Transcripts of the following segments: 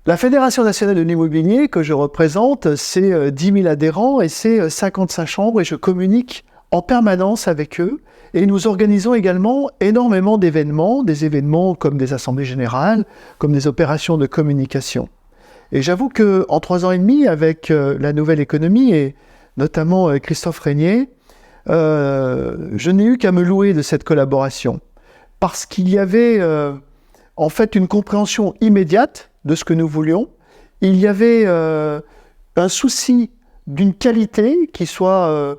La Fédération nationale de l'immobilier que je représente, c'est 10 000 adhérents et c'est 55 chambres et je communique en permanence avec eux. Et nous organisons également énormément d'événements, des événements comme des assemblées générales, comme des opérations de communication. Et j'avoue qu'en 3 ans et demi, avec la nouvelle économie et notamment Christophe Régnier, je n'ai eu qu'à me louer de cette collaboration. Parce qu'il y avait en fait une compréhension immédiate de ce que nous voulions. Il y avait un souci d'une qualité qui soit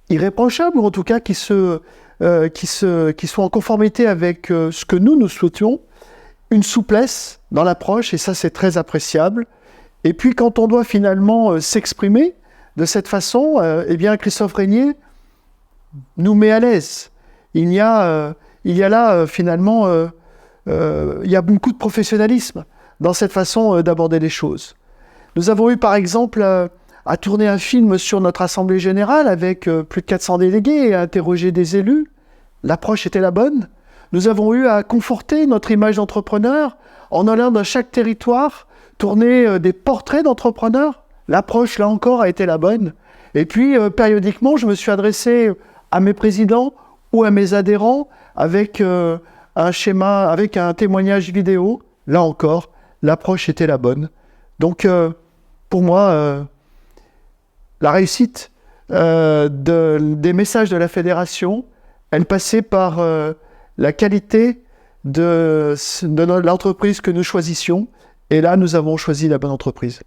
irréprochable, ou en tout cas qui soit en conformité avec ce que nous souhaitions, une souplesse dans l'approche, et ça c'est très appréciable. Et puis quand on doit finalement s'exprimer de cette façon, eh bien Christophe Régnier nous met à l'aise. Il y a là finalement, il y a beaucoup de professionnalisme dans cette façon d'aborder les choses. Nous avons eu par exemple à tourner un film sur notre Assemblée Générale avec plus de 400 délégués et à interroger des élus. L'approche était la bonne. Nous avons eu à conforter notre image d'entrepreneur en allant dans chaque territoire tourner des portraits d'entrepreneurs. L'approche, là encore, a été la bonne. Et puis, périodiquement, je me suis adressé à mes présidents ou à mes adhérents avec un schéma, avec un témoignage vidéo. Là encore, l'approche était la bonne. Donc, pour moi, la réussite des messages de la Fédération, elle passait par la qualité de l'entreprise que nous choisissions. Et là, nous avons choisi la bonne entreprise.